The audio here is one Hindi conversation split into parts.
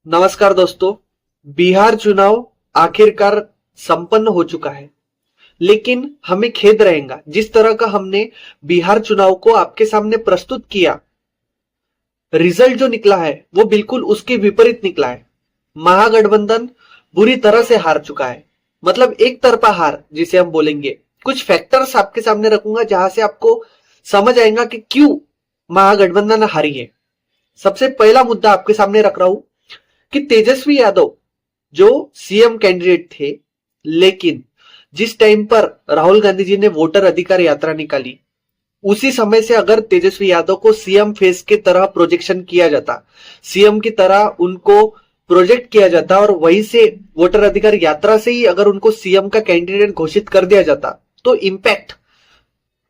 नमस्कार दोस्तों। बिहार चुनाव आखिरकार संपन्न हो चुका है, लेकिन हमें खेद रहेगा जिस तरह का हमने बिहार चुनाव को आपके सामने प्रस्तुत किया, रिजल्ट जो निकला है वो बिल्कुल उसके विपरीत निकला है। महागठबंधन बुरी तरह से हार चुका है, मतलब एक तरफा हार जिसे हम बोलेंगे। कुछ फैक्टर्स आपके सामने रखूंगा जहां से आपको समझ आएगा कि क्यों महागठबंधन हारी है। सबसे पहला मुद्दा आपके सामने रख रहा हूं कि तेजस्वी यादव जो सीएम कैंडिडेट थे, लेकिन जिस टाइम पर राहुल गांधी जी ने वोटर अधिकार यात्रा निकाली, उसी समय से अगर तेजस्वी यादव को सीएम फेस के तरह प्रोजेक्शन किया जाता, सीएम की तरह उनको प्रोजेक्ट किया जाता और वहीं से वोटर अधिकार यात्रा से ही अगर उनको सीएम का कैंडिडेट घोषित कर दिया जाता, तो इम्पैक्ट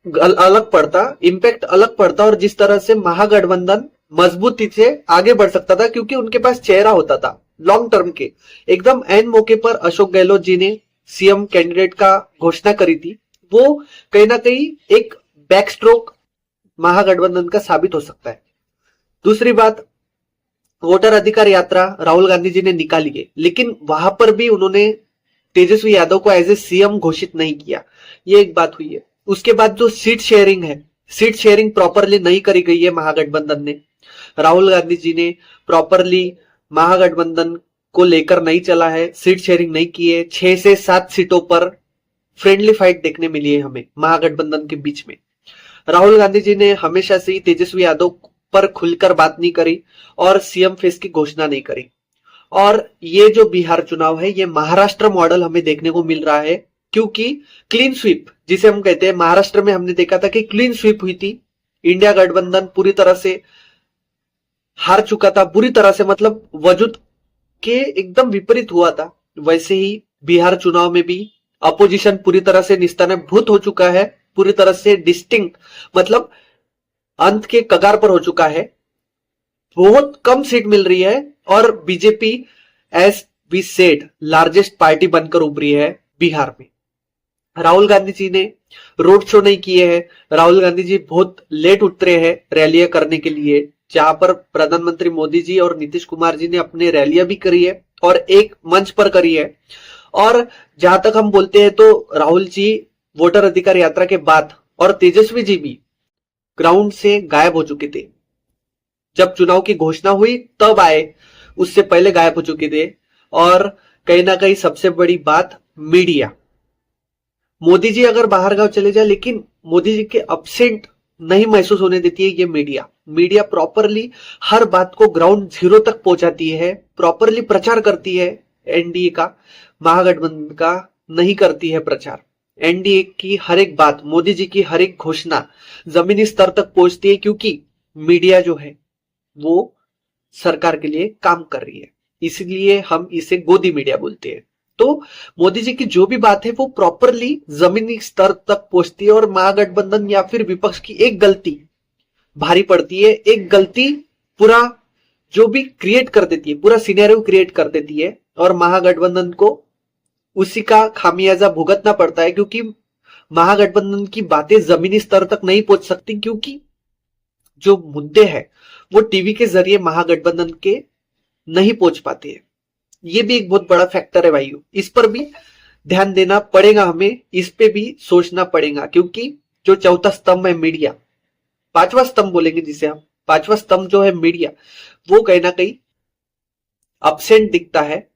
अलग पड़ता और जिस तरह से महागठबंधन मजबूती से आगे बढ़ सकता था, क्योंकि उनके पास चेहरा होता था लॉन्ग टर्म के। एकदम एन मौके पर अशोक गहलोत जी ने सीएम कैंडिडेट का घोषणा करी थी, वो कहीं ना कहीं एक बैक स्ट्रोक महागठबंधन का साबित हो सकता है। दूसरी बात, वोटर अधिकार यात्रा राहुल गांधी जी ने निकाली है, लेकिन वहां पर भी उन्होंने तेजस्वी यादव को एज ए सीएम घोषित नहीं किया, ये एक बात हुई है। उसके बाद जो सीट शेयरिंग है, सीट शेयरिंग प्रॉपरली नहीं करी गई है महागठबंधन ने। राहुल गांधी जी ने प्रॉपरली महागठबंधन को लेकर नहीं चला है, सीट शेयरिंग नहीं की है। 6 से 7 सीटों पर फ्रेंडली फाइट देखने मिली है हमें महागठबंधन के बीच में। राहुल गांधी जी ने हमेशा से ही तेजस्वी यादव पर खुलकर बात नहीं करी और सीएम फेस की घोषणा नहीं करी। और ये जो बिहार चुनाव है, ये महाराष्ट्र मॉडल हमें देखने को मिल रहा है, क्योंकि क्लीन स्वीप जिसे हम कहते हैं, महाराष्ट्र में हमने देखा था कि क्लीन स्वीप हुई थी। इंडिया गठबंधन पूरी तरह से हार चुका था, बुरी तरह से, मतलब वजूद के एकदम विपरीत हुआ था। वैसे ही बिहार चुनाव में भी अपोजिशन पूरी तरह से निस्तानाभूत हो चुका है, पूरी तरह से डिस्टिंक्ट, मतलब अंत के कगार पर हो चुका है। बहुत कम सीट मिल रही है और BJP as we said largest party बनकर उभरी है बिहार में। राहुल गांधी जी ने रोड शो नहीं किए हैं, राहुल गांधी जी बहुत लेट उतरे हैं रैलियां करने के लिए, जहां पर प्रधानमंत्री मोदी जी और नीतीश कुमार जी ने अपने रैलियां भी करी है और एक मंच पर करी है। और जहां तक हम बोलते हैं तो राहुल जी वोटर अधिकार यात्रा के बाद और तेजस्वी जी भी ग्राउंड से गायब हो चुके थे। जब चुनाव की घोषणा हुई तब आए, उससे पहले गायब हो चुके थे। और कहीं ना कहीं सबसे बड़ी बात, मीडिया। मोदी जी अगर बाहर गांव चले जाए, लेकिन मोदी जी के अब्सेंट नहीं महसूस होने देती है ये मीडिया। मीडिया प्रॉपरली हर बात को ग्राउंड जीरो तक पहुंचाती है, प्रॉपरली प्रचार करती है। एनडीए का, महागठबंधन का नहीं करती है प्रचार। एनडीए की हर एक बात, मोदी जी की हर एक घोषणा जमीनी स्तर तक पहुंचती है, क्योंकि मीडिया जो है वो सरकार के लिए काम कर रही है, इसलिए हम इसे गोदी मीडिया बोलते हैं। तो मोदी जी की जो भी बात है वो प्रॉपरली जमीनी स्तर तक पहुंचती है और महागठबंधन या फिर विपक्ष की एक गलती भारी पड़ती है, एक गलती पूरा जो भी क्रिएट कर देती है, पूरा सिनेरियो क्रिएट कर देती है और महागठबंधन को उसी का खामियाजा भुगतना पड़ता है, क्योंकि महागठबंधन की बातें जमीनी स्तर तक नहीं पहुंच सकती, क्योंकि जो मुद्दे हैं वो टीवी के जरिए महागठबंधन के नहीं पहुंच पाते हैं। ये भी एक बहुत बड़ा फैक्टर है भाइयों, इस पर भी ध्यान देना पड़ेगा हमें, इस पे भी सोचना पड़ेगा, क्योंकि जो चौथा स्तंभ है मीडिया, पांचवा स्तंभ बोलेंगे जिसे हम, पांचवा स्तंभ जो है मीडिया, वो कहीं ना कहीं अब्सेंट दिखता है